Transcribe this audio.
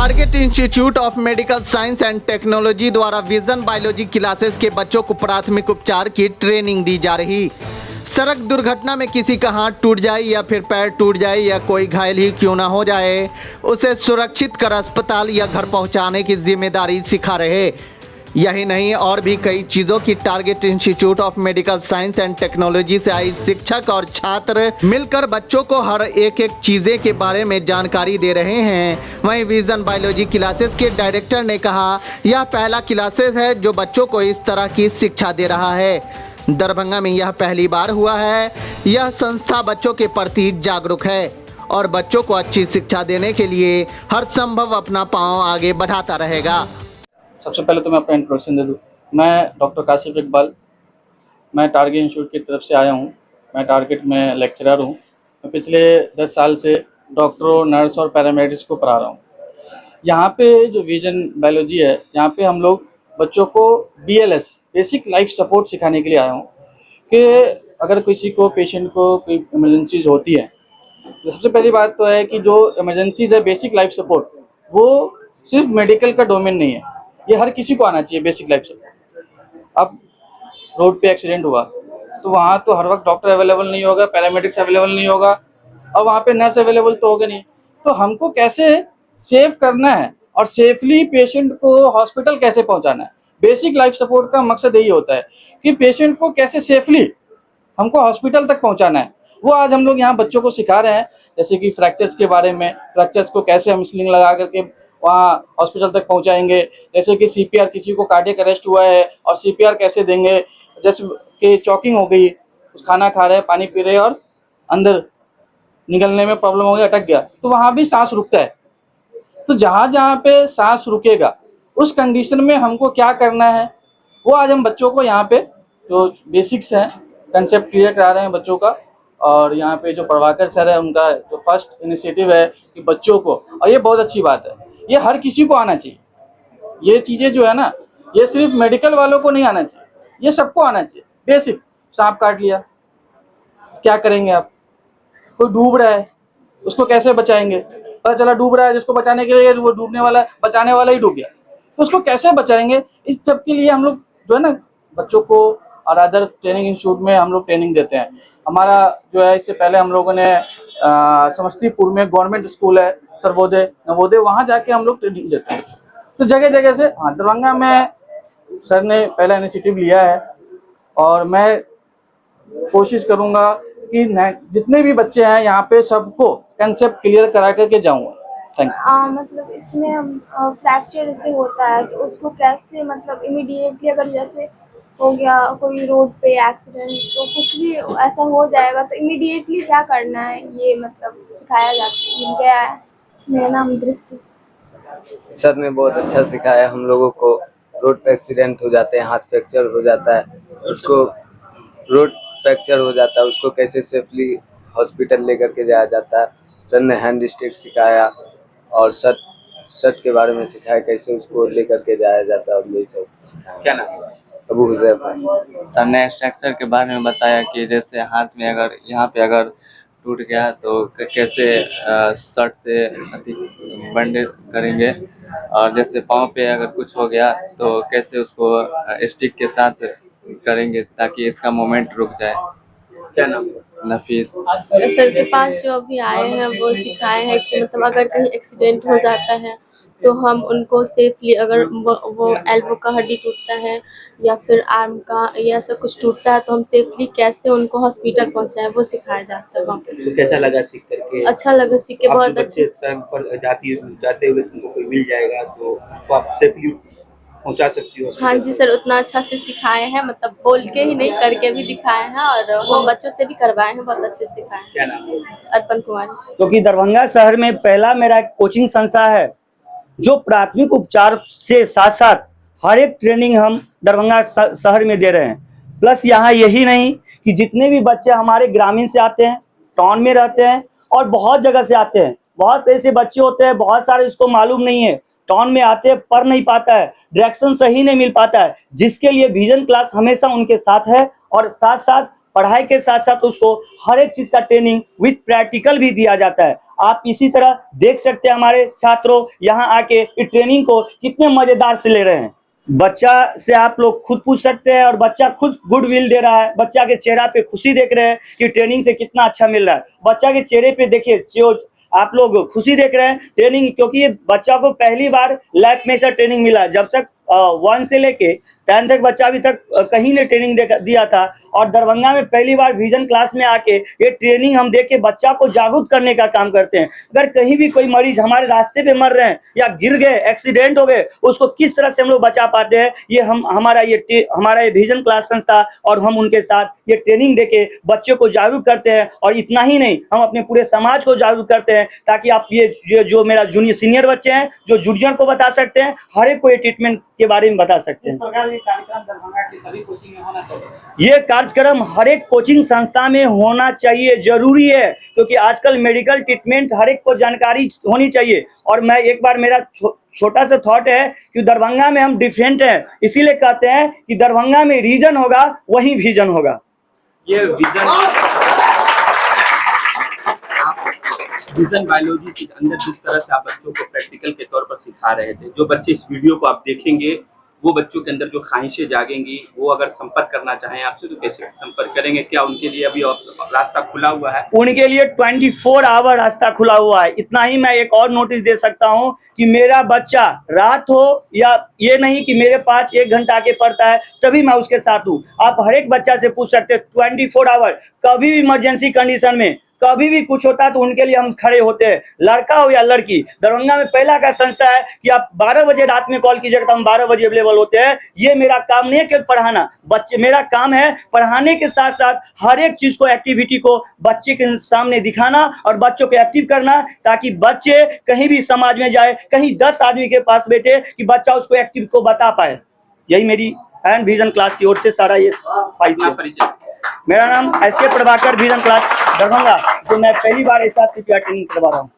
Target institute of medical science and technology द्वारा vision biology classes के बच्चों को प्राथमिक उपचार की ट्रेनिंग दी जा रही। सड़क दुर्घटना में किसी का हाथ टूट जाए या फिर पैर टूट जाए या कोई घायल ही क्यों ना हो जाए, उसे सुरक्षित कर अस्पताल या घर पहुंचाने की जिम्मेदारी सिखा रहे। यही नहीं, और भी कई चीज़ों की target institute of medical science and technology से आई शिक्षक और छात्र मिलकर बच्चों को हर एक चीज़ें के बारे में जानकारी दे रहे हैं। वहीं विजन बायोलॉजी क्लासेस के डायरेक्टर ने कहा, यह पहला क्लासेस है जो बच्चों को इस तरह की शिक्षा दे रहा है। दरभंगा में यह पहली बार हुआ है। यह संस्था बच्चों के प्रति जागरूक है और बच्चों को अच्छी शिक्षा देने के लिए हर संभव अपना पांव आगे बढ़ाता रहेगा। सबसे पहले तो मैं अपना इंट्रोडक्शन दे दूँ। मैं डॉक्टर काशिफ इकबाल, मैं टारगेट इंस्टीट्यूट की तरफ से आया हूँ। मैं टारगेट में लेक्चरर हूँ। मैं पिछले 10 साल से डॉक्टरों, नर्स और पैरामेडिक्स को पढ़ा रहा हूँ। यहाँ पे जो विजन बायोलॉजी है, यहाँ पे हम लोग बच्चों को BLS बेसिक लाइफ सपोर्ट सिखाने के लिए आया हूँ कि अगर किसी को, पेशेंट को कोई इमरजेंसीज होती है, तो सबसे पहली बात तो है कि जो इमरजेंसीज है, बेसिक लाइफ सपोर्ट, वो सिर्फ मेडिकल का डोमेन नहीं है, ये हर किसी को आना चाहिए बेसिक लाइफ सपोर्ट। अब रोड पे एक्सीडेंट हुआ तो वहाँ तो हर वक्त डॉक्टर अवेलेबल नहीं होगा, पैरामेडिक्स अवेलेबल नहीं होगा और वहाँ पे नर्स अवेलेबल तो होगा नहीं। तो हमको कैसे सेव करना है और सेफली पेशेंट को हॉस्पिटल कैसे पहुँचाना है, बेसिक लाइफ सपोर्ट का मकसद यही होता है कि पेशेंट को कैसे सेफली हमको हॉस्पिटल तक पहुँचाना है। वो आज हम लोग यहाँ बच्चों को सिखा रहे हैं, जैसे कि फ्रैक्चर्स के बारे में, फ्रैक्चर्स को कैसे हम स्लिंग लगा करके वहाँ हॉस्पिटल तक पहुँचाएंगे, जैसे कि CPR, किसी को कार्डियक अरेस्ट हुआ है और CPR कैसे देंगे, जैसे कि चॉकिंग हो गई, खाना खा रहे हैं, पानी पी रहे हैं और अंदर निकलने में प्रॉब्लम हो गया, अटक गया, तो वहाँ भी सांस रुकता है। तो जहाँ जहाँ पे सांस रुकेगा उस कंडीशन में हमको क्या करना है, वो आज हम बच्चों को यहाँ पे जो बेसिक्स हैं, कंसेप्ट क्लियर करा रहे हैं बच्चों का। और यहाँ पे जो प्रभाकर सर है, उनका जो फर्स्ट इनिशिएटिव है कि बच्चों को, और ये बहुत अच्छी बात है, ये हर किसी को आना चाहिए। ये चीज़ें जो है ना, ये सिर्फ मेडिकल वालों को नहीं आना चाहिए, ये सबको आना चाहिए। बेसिक, सांप काट लिया, क्या करेंगे आप? कोई डूब रहा है, उसको कैसे बचाएंगे? पता चला डूब रहा है, जिसको बचाने के लिए वो डूबने वाला, बचाने वाला ही डूब गया, तो उसको कैसे बचाएंगे? इस सब के लिए हम लोग जो है ना बच्चों को और अदर ट्रेनिंग इंस्टीट्यूट में हम लोग ट्रेनिंग देते हैं। हमारा जो है, इससे पहले हम लोगों ने समस्तीपुर में गवर्नमेंट स्कूल है, सर्वोदय, नवोदय, वहाँ जाके हम लोग ट्रेनिंग देते हैं। तो जगह जगह से, हाँ, दरभंगा में सर ने पहला इनिशिएटिव लिया है और मैं कोशिश करूँगा कि जितने भी बच्चे हैं यहाँ पे सबको कंसेप्ट क्लियर करा करके जाऊँगा। Thank you. मतलब इसमें हम फ्रैक्चर जैसे होता है तो उसको कैसे, मतलब इमीडिएटली, अगर जैसे हो गया कोई रोड पे एक्सीडेंट, तो कुछ भी ऐसा हो जाएगा तो इमीडिएटली क्या करना है, ये मतलब सिखाया गया है। मेरा नाम दृष्टि। सर ने बहुत अच्छा सिखाया हम लोगों को। रोड पे एक्सीडेंट हो जाते हैं, हाथ फ्रैक्चर हो जाता है, उसको रोड फ्रैक्चर हो जाता है, उसको कैसे सेफली हॉस्पिटल लेकर के जाया जाता है। सर ने हैंड स्टिक सिखाया और शर्ट के बारे में सिखाया, कैसे उसको लेकर के जाया जाता है, और यही सब सिखाया। क्या नाम है? अबू हुज़ैफा। सर ने स्ट्रक्चर के बारे में बताया कि जैसे हाथ में अगर यहाँ पे अगर टूट गया तो कैसे शर्ट से बैंडेज करेंगे, और जैसे पाँव पे अगर कुछ हो गया तो कैसे उसको स्टिक के साथ करेंगे ताकि इसका मूवमेंट रुक जाए। क्या नाम? नफीस। सर के पास जो अभी आए हैं वो सिखाए हैं कि मतलब अगर कहीं एक्सीडेंट हो जाता है तो हम उनको सेफली, अगर वो एल्बो का हड्डी टूटता है या फिर आर्म का या ऐसा कुछ टूटता है, तो हम सेफली कैसे उनको हॉस्पिटल पहुंचाएं, वो सिखाया जाता है वहाँ पे। तो कैसा लगा सीख करके? अच्छा लगा सीख के, बहुत अच्छा। सड़क पर जाते हुए तुमको कोई मिल जाएगा तो उसको आप सेफली पहुंचा सकती हो। हाँ जी सर, उतना अच्छा से सिखाए हैं, मतलब बोल के ही नहीं, करके भी दिखाए हैं और हम बच्चों से भी करवाए हैं, बहुत अच्छे से सिखाए हैं। क्या नाम है? अर्पण कुमार। क्योंकि दरभंगा शहर में पहला मेरा कोचिंग संस्था है जो प्राथमिक उपचार से साथ साथ हर एक ट्रेनिंग हम दरभंगा शहर में दे रहे हैं। प्लस यहाँ यही नहीं कि जितने भी बच्चे हमारे ग्रामीण से आते हैं, टाउन में रहते हैं और बहुत जगह से आते हैं, बहुत ऐसे बच्चे होते हैं, बहुत सारे इसको मालूम नहीं है, टाउन में आते हैं, पढ़ नहीं पाता है, डायरेक्शन सही नहीं मिल पाता है, जिसके लिए विजन क्लास हमेशा उनके साथ है। और साथ साथ पढ़ाई के साथ साथ उसको हर एक चीज़ का ट्रेनिंग विद प्रैक्टिकल भी दिया जाता है। आप इसी तरह देख सकते हैं हमारे छात्रों यहाँ आके इस ट्रेनिंग को कितने मजेदार से ले रहे हैं। बच्चा से आप लोग खुद पूछ सकते हैं और बच्चा खुद गुड विल दे रहा है। बच्चा के चेहरा पे खुशी देख रहे हैं कि ट्रेनिंग से कितना अच्छा मिल रहा है। बच्चा के चेहरे पे देखिए जो आप लोग खुशी देख रहे हैं ट्रेनिंग, क्योंकि ये बच्चा को पहली बार लाइफ में ऐसा ट्रेनिंग मिला। जब तक 1 से लेके 10 तक बच्चा अभी तक कहीं ने ट्रेनिंग दिया था, और दरभंगा में पहली बार विजन क्लास में आके ये ट्रेनिंग हम दे के बच्चा को जागरूक करने का काम करते हैं। अगर कहीं भी कोई मरीज हमारे रास्ते पे मर रहे हैं या गिर गए, एक्सीडेंट हो गए, उसको किस तरह से हम लोग बचा पाते हैं, ये हमारा ये विजन क्लास संस्था और हम उनके साथ ये ट्रेनिंग दे के बच्चों को जागरूक करते हैं। और इतना ही नहीं, हम अपने पूरे समाज को जागरूक करते हैं ताकि आप ये जो मेरा जूनियर सीनियर बच्चे हैं जो जूनियर को बता सकते हैं, हर एक को ये ट्रीटमेंट के बारे में बता सकते हैं। ये कार्यक्रम हर एक कोचिंग संस्था में होना चाहिए, जरूरी है, क्योंकि आजकल मेडिकल ट्रीटमेंट हर एक को जानकारी होनी चाहिए। और मैं एक बार मेरा छोटा सा थॉट है कि दरभंगा में हम डिफरेंट हैं, इसीलिए कहते हैं कि दरभंगा में रीजन होगा वहीं विजन होगा। ये विजन बायोलॉजी के अंदर जिस तरह से आप बच्चों को प्रैक्टिकल के तौर पर सिखा रहे थे, जो बच्चे इस वीडियो को आप देखेंगे वो बच्चों के अंदर जो ख्वाहिशें जागेंगी, वो अगर संपर्क करना चाहें आपसे तो कैसे संपर्क करेंगे? क्या उनके लिए अभी रास्ता खुला हुआ है? उनके लिए 24 आवर रास्ता खुला हुआ है। इतना ही मैं एक और नोटिस दे सकता हूं कि मेरा बच्चा रात हो या ये नहीं कि मेरे पास 1 घंटा के पढ़ता है तभी मैं उसके साथ हूं। आप हर एक बच्चा से पूछ सकते हैं 24 आवर, कभी भी इमरजेंसी कंडीशन में कभी भी कुछ होता है तो उनके लिए हम खड़े होते हैं, लड़का हो या लड़की। दरभंगा में पहला का संस्था है कि आप 12 बजे रात में कॉल कीजिएगा तो हम 12 बजे अवेलेबल होते हैं। ये मेरा काम नहीं है कि पढ़ाना, बच्चे मेरा काम है पढ़ाने के साथ साथ हर एक चीज को, एक्टिविटी को बच्चे के सामने दिखाना और बच्चों को एक्टिव करना, ताकि बच्चे कहीं भी समाज में जाए, कहीं 10 आदमी के पास बैठे कि बच्चा उसको एक्टिव को बता पाए। यही मेरी एंड विजन क्लास की ओर से सारा ये परिचय। मेरा नाम एस के प्रभाकर, विजन क्लास दरभंगा, जो मैं पहली बार ऐसा ट्रेनिंग करवा रहा हूँ।